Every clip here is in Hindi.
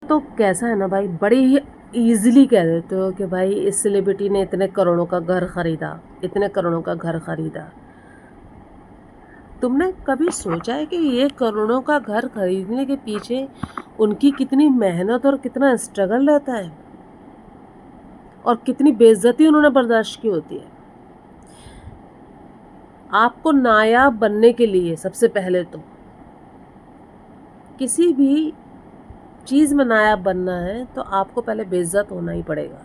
तो कैसा है ना भाई, बड़े ही ईज़िली कह देते हो कि भाई इस सेलिब्रिटी ने इतने करोड़ों का घर खरीदा, इतने करोड़ों का घर खरीदा। तुमने कभी सोचा है कि ये करोड़ों का घर खरीदने के पीछे उनकी कितनी मेहनत और कितना स्ट्रगल रहता है और कितनी बेइज्जती उन्होंने बर्दाश्त की होती है। आपको नायाब बनने के लिए सबसे पहले तो किसी भी चीज़ में नायाब बनना है तो आपको पहले बेइज्जत होना ही पड़ेगा।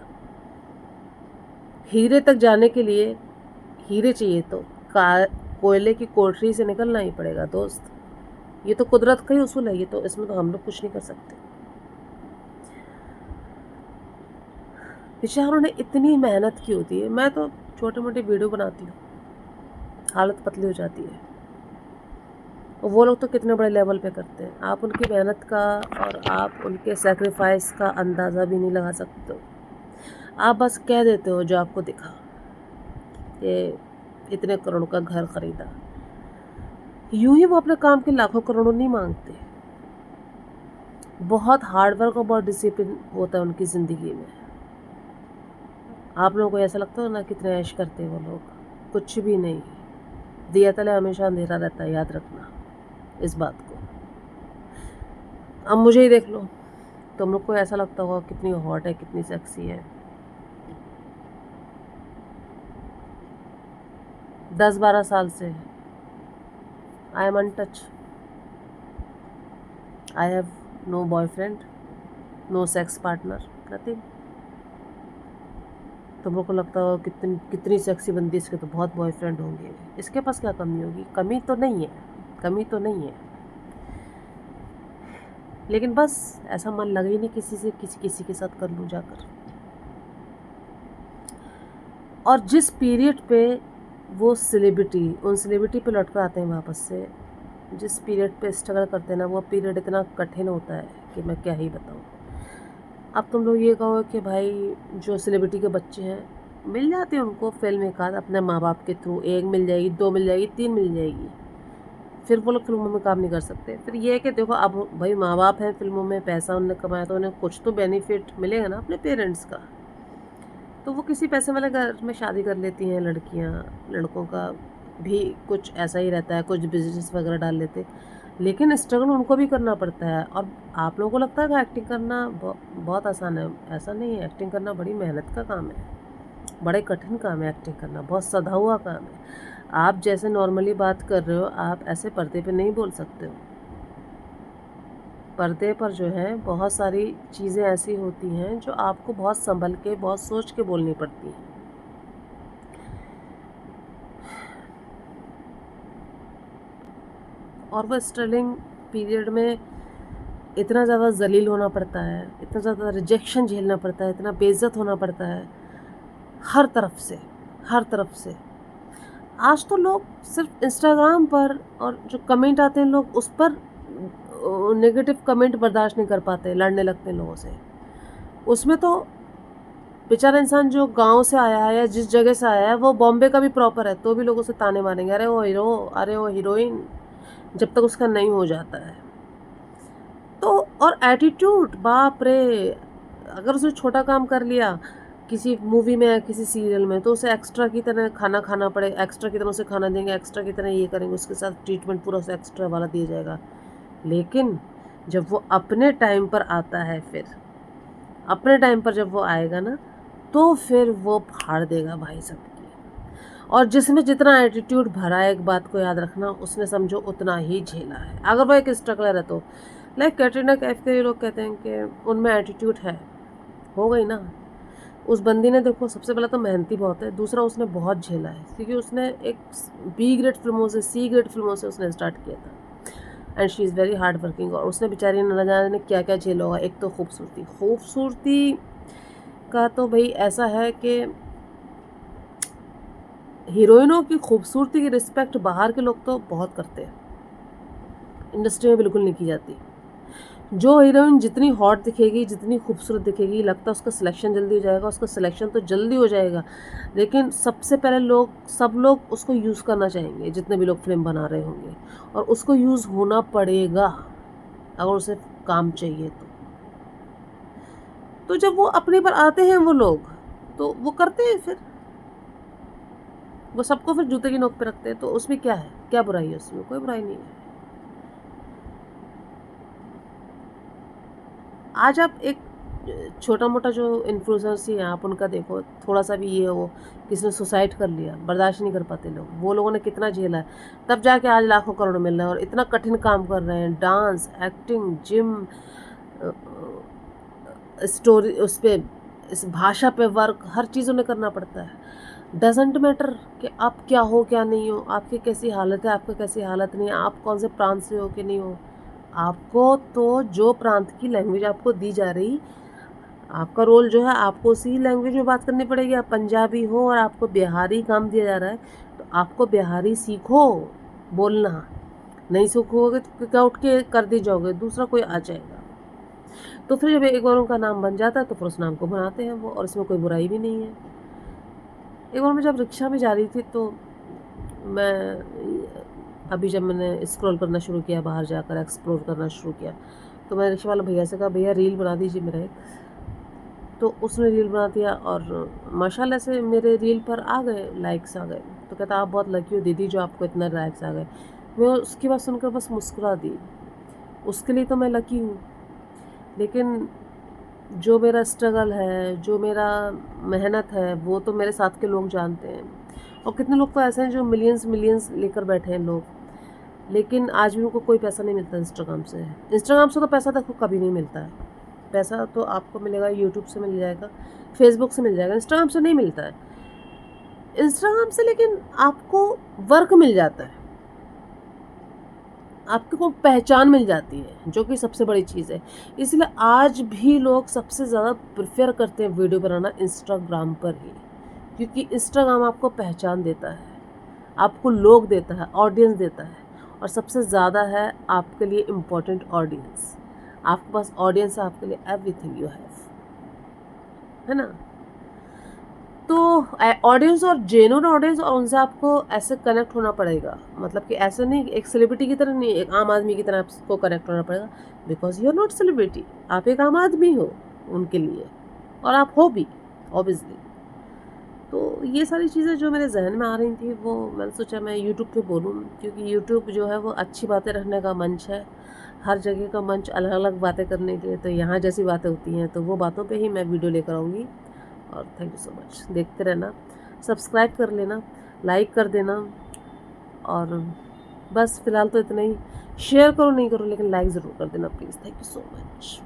हीरे तक जाने के लिए हीरे चाहिए तो कोयले की कोठरी से निकलना ही पड़ेगा दोस्त। ये तो कुदरत का ही उसूल है, ये तो इसमें तो हम लोग कुछ नहीं कर सकते। बेचारों ने इतनी मेहनत की होती है। मैं तो छोटे मोटे वीडियो बनाती हूँ, हालत पतली हो जाती है। और वो लोग तो कितने बड़े लेवल पे करते हैं। आप उनकी मेहनत का और आप उनके सेक्रीफाइस का अंदाज़ा भी नहीं लगा सकते हो। आप बस कह देते हो जो आपको दिखा, ये इतने करोड़ का घर खरीदा। यूं ही वो अपने काम के लाखों करोड़ों नहीं मांगते। बहुत हार्डवर्क और बहुत डिसिप्लिन होता है उनकी ज़िंदगी में। आप लोगों को ऐसा लगता है ना कितने ऐश करते हैं वो लोग, कुछ भी नहीं। दिया तले हमेशा अंधेरा रहता है, याद रखना इस बात को। अब मुझे ही देख लो, तुम लोग को ऐसा लगता होगा कितनी हॉट है, कितनी सेक्सी है। 10-12 साल से I am untouch. I have no boyfriend, no sex partner, nothing. तुम लोग को लगता हो कितनी कितनी सेक्सी बंदी, इसके तो बहुत बॉयफ्रेंड होंगे, इसके पास क्या कमी होगी? कमी तो नहीं है, कमी तो नहीं है। लेकिन बस ऐसा मन लगा ही नहीं किसी से किसी के साथ कर लूँ जाकर। और जिस पीरियड पे वो सेलिब्रिटी उन सेलिब्रिटी पे लौट कर आते हैं वापस से, जिस पीरियड पे स्ट्रगल करते हैं ना, वो पीरियड इतना कठिन होता है कि मैं क्या ही बताऊँ। अब तुम लोग ये कहो कि भाई जो सेलिब्रिटी के बच्चे हैं, मिल जाते हैं उनको फिल्म एक आध अपने माँ बाप के थ्रू, 1 मिल जाएगी, 2 मिल जाएगी, 3 मिल जाएगी। फिर वो लोग फिल्मों में काम नहीं कर सकते। फिर ये है कि देखो, अब भाई माँ बाप हैं फिल्मों में, पैसा उन्होंने कमाया तो उन्हें कुछ तो बेनिफिट मिलेगा ना अपने पेरेंट्स का। तो वो किसी पैसे वाले घर में शादी कर लेती हैं लड़कियाँ। लड़कों का भी कुछ ऐसा ही रहता है, कुछ बिजनेस वगैरह डाल लेते, लेकिन स्ट्रगल उनको भी करना पड़ता है। और आप लोगों को लगता है कि एक्टिंग करना बहुत आसान है, ऐसा नहीं है। एक्टिंग करना बड़ी मेहनत का काम है, बड़े कठिन काम है। एक्टिंग करना बहुत सधा हुआ काम है। आप जैसे नॉर्मली बात कर रहे हो, आप ऐसे पर्दे पे नहीं बोल सकते हो। पर्दे पर जो है बहुत सारी चीज़ें ऐसी होती हैं जो आपको बहुत संभल के, बहुत सोच के बोलनी पड़ती हैं। और वो स्ट्रगलिंग पीरियड में इतना ज़्यादा जलील होना पड़ता है, इतना ज़्यादा रिजेक्शन झेलना पड़ता है, इतना बेइज्जत होना पड़ता है हर तरफ से, हर तरफ से। आज तो लोग सिर्फ इंस्टाग्राम पर और जो कमेंट आते हैं लोग उस पर नेगेटिव कमेंट बर्दाश्त नहीं कर पाते, लड़ने लगते हैं लोगों से। उसमें तो बेचारा इंसान जो गांव से आया है या जिस जगह से आया है वो बॉम्बे का भी प्रॉपर है, तो भी लोग उसे ताने मारेंगे, अरे वो हीरो, अरे वो हीरोइन, जब तक उसका नहीं हो जाता है। तो और एटीट्यूड, बाप रे, अगर उसने छोटा काम कर लिया किसी मूवी में या किसी सीरियल में, तो उसे एक्स्ट्रा की तरह खाना खाना पड़े, एक्स्ट्रा की तरह उसे खाना देंगे, एक्स्ट्रा की तरह ये करेंगे, उसके साथ ट्रीटमेंट पूरा उसे एक्स्ट्रा वाला दिया जाएगा। लेकिन जब वो अपने टाइम पर आता है, फिर अपने टाइम पर जब वो आएगा ना, तो फिर वो फाड़ देगा भाई सबकी। और जिसमें जितना एटीट्यूड भरा है, एक बात को याद रखना, उसने समझो उतना ही झेला है। अगर वो एक स्ट्रगलर है तो, लाइक कैटरीना कैफ के लोग कहते हैं कि उनमें एटीट्यूड है, हो गई ना। उस बंदी ने देखो, सबसे पहला तो मेहनती बहुत है, दूसरा उसने बहुत झेला है, क्योंकि उसने एक बी ग्रेड फिल्मों से, सी ग्रेड फिल्मों से उसने स्टार्ट किया था। And she is very hard working. और उसने बेचारी ने न जाने क्या क्या झेला होगा। एक तो खूबसूरती का तो भाई ऐसा है कि हीरोइनों की खूबसूरती की रिस्पेक्ट बाहर के लोग तो बहुत करते हैं, इंडस्ट्री में बिल्कुल नहीं की जाती। जो हीरोइन जितनी हॉट दिखेगी, जितनी खूबसूरत दिखेगी, लगता है उसका सिलेक्शन जल्दी हो जाएगा, उसका सिलेक्शन तो जल्दी हो जाएगा, लेकिन सबसे पहले सब लोग उसको यूज़ करना चाहेंगे, जितने भी लोग फिल्म बना रहे होंगे, और उसको यूज़ होना पड़ेगा अगर उसे काम चाहिए तो। तो जब वो अपने पर आते हैं वो लोग, तो वो करते हैं फिर, वो सबको फिर जूते की नोक पे रखते हैं। तो उसमें क्या है, क्या बुराई है उसमें? कोई बुराई नहीं है। आज आप एक छोटा मोटा जो इन्फ्लुएंसर्स ही हैं, आप उनका देखो, थोड़ा सा भी ये हो, किसी ने सुसाइड कर लिया, बर्दाश्त नहीं कर पाते लोग, वो लोगों ने कितना झेला है, तब जाके आज लाखों करोड़ मिल रहे हैं और इतना कठिन काम कर रहे हैं, डांस, एक्टिंग, जिम, स्टोरी, उस पर, इस भाषा पे वर्क, हर चीज़ उन्हें करना पड़ता है। डजेंट मैटर कि आप क्या हो क्या नहीं हो, आपकी कैसी हालत है, आपकी कैसी हालत नहीं है, आप कौन से प्रांत से हो कि नहीं हो। आपको तो जो प्रांत की लैंग्वेज आपको दी जा रही, आपका रोल जो है, आपको उसी लैंग्वेज में बात करनी पड़ेगी। आप पंजाबी हो और आपको बिहारी काम दिया जा रहा है, तो आपको बिहारी सीखो बोलना। नहीं सीखोगे तो क्या उठ के कर दी जाओगे, दूसरा कोई आ जाएगा। तो फिर जब एक बार उनका नाम बन जाता है तो फिर उस नाम को बनाते हैं वो, और इसमें कोई बुराई भी नहीं है। एक बार मैं जब रिक्शा में जा रही थी, तो मैं अभी जब मैंने स्क्रॉल करना शुरू किया, बाहर जाकर एक्सप्लोर करना शुरू किया, तो मैंने रिक्शा वाले भैया से कहा, भैया रील बना दीजिए मेरा एक। तो उसने रील बना दिया और माशाल्लाह से मेरे रील पर आ गए, लाइक्स आ गए। तो कहता, आप बहुत लकी हो दीदी जो आपको इतना लाइक्स आ गए। मैं उसकी बात सुनकर बस मुस्कुरा दी। उसके लिए तो मैं लकी हूँ, लेकिन जो मेरा स्ट्रगल है, जो मेरा मेहनत है, वो तो मेरे साथ के लोग जानते हैं। और कितने लोग तो ऐसे हैं जो मिलियंस मिलियंस लेकर बैठे हैं लोग, लेकिन आज भी उनको कोई पैसा नहीं मिलता इंस्टाग्राम से। इंस्टाग्राम से तो पैसा देखो कभी नहीं मिलता है। पैसा तो आपको मिलेगा यूट्यूब से मिल जाएगा, फेसबुक से मिल जाएगा, इंस्टाग्राम से नहीं मिलता है। इंस्टाग्राम से लेकिन आपको वर्क मिल जाता है, आपको पहचान मिल जाती है, जो कि सबसे बड़ी चीज़ है। इसलिए आज भी लोग सबसे ज़्यादा प्रेफर करते हैं वीडियो बनाना इंस्टाग्राम पर ही, क्योंकि इंस्टाग्राम आपको पहचान देता है, आपको लोग देता है, ऑडियंस देता है, और सबसे ज़्यादा है आपके लिए इम्पोर्टेंट ऑडियंस। आपके पास ऑडियंस है, आपके लिए एवरीथिंग यू हैव, है ना। तो ऑडियंस और जेन्युइन ऑडियंस, और उनसे आपको ऐसे कनेक्ट होना पड़ेगा, मतलब कि ऐसे नहीं, एक सेलिब्रिटी की तरह नहीं, एक आम आदमी की तरह आपको कनेक्ट होना पड़ेगा, because you are not celebrity, आप एक आम आदमी हो उनके लिए, और आप हो भी ऑब्वियसली। तो ये सारी चीज़ें जो मेरे जहन में आ रही थी, वो मैंने सोचा मैं यूट्यूब पे बोलूँ, क्योंकि यूट्यूब जो है वो अच्छी बातें रखने का मंच है, हर जगह का मंच अलग अलग बातें करने के लिए। तो यहाँ जैसी बातें होती हैं तो वो बातों पे ही मैं वीडियो लेकर आऊँगी। और थैंक यू सो मच, देखते रहना, सब्सक्राइब कर लेना, लाइक कर देना, और बस फ़िलहाल तो इतना ही। शेयर करो नहीं करो, लेकिन लाइक ज़रूर कर देना please. Thank you so much.